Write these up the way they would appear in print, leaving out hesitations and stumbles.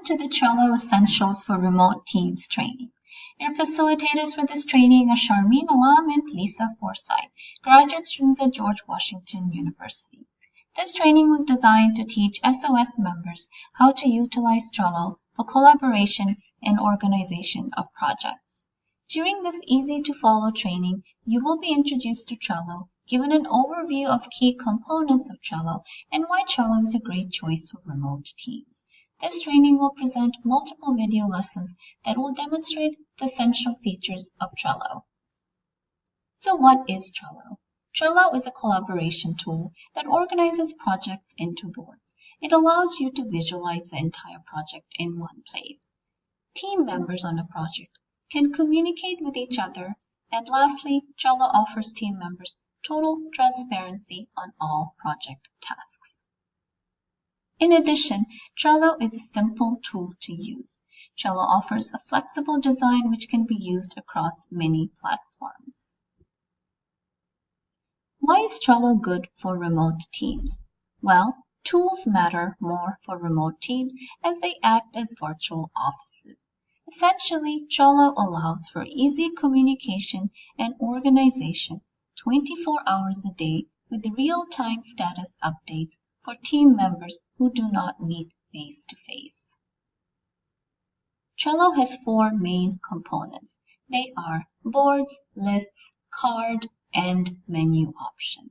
to the Trello Essentials for Remote Teams training. Your facilitators for this training are Charmaine Alam and Lisa Forsyth, graduate students at George Washington University. This training was designed to teach SOS members how to utilize Trello for collaboration and organization of projects. During this easy-to-follow training, you will be introduced to Trello, given an overview of key components of Trello, and why Trello is a great choice for remote teams. This training will present multiple video lessons that will demonstrate the essential features of Trello. So what is Trello? Trello is a collaboration tool that organizes projects into boards. It allows you to visualize the entire project in one place. Team members on a project can communicate with each other, and lastly, Trello offers team members total transparency on all project tasks. In addition, Trello is a simple tool to use. Trello offers a flexible design which can be used across many platforms. Why is Trello good for remote teams? Well, tools matter more for remote teams as they act as virtual offices. Essentially, Trello allows for easy communication and organization 24 hours a day with real-time status updates for team members who do not meet face-to-face. Trello has four main components. They are boards, lists, card, and menu option.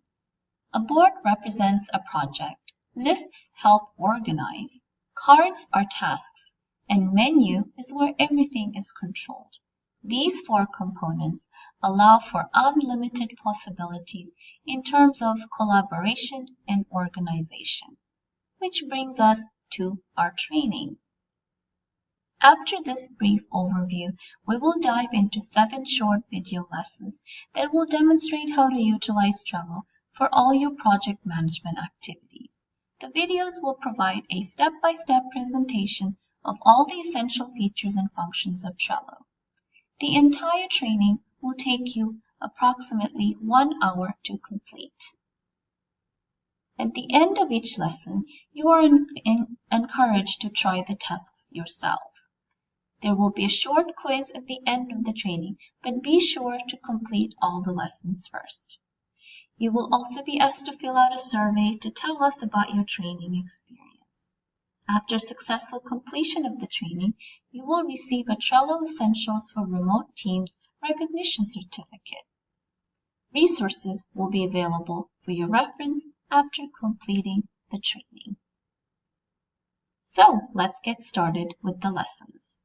A board represents a project, lists help organize, cards are tasks, and menu is where everything is controlled. These four components allow for unlimited possibilities in terms of collaboration and organization, which brings us to our training. After this brief overview, we will dive into 7 short video lessons that will demonstrate how to utilize Trello for all your project management activities. The videos will provide a step-by-step presentation of all the essential features and functions of Trello. The entire training will take you approximately 1 hour to complete. At the end of each lesson, you are encouraged to try the tasks yourself. There will be a short quiz at the end of the training, but be sure to complete all the lessons first. You will also be asked to fill out a survey to tell us about your training experience. After successful completion of the training, you will receive a Trello Essentials for Remote Teams recognition certificate. Resources will be available for your reference after completing the training. So let's get started with the lessons.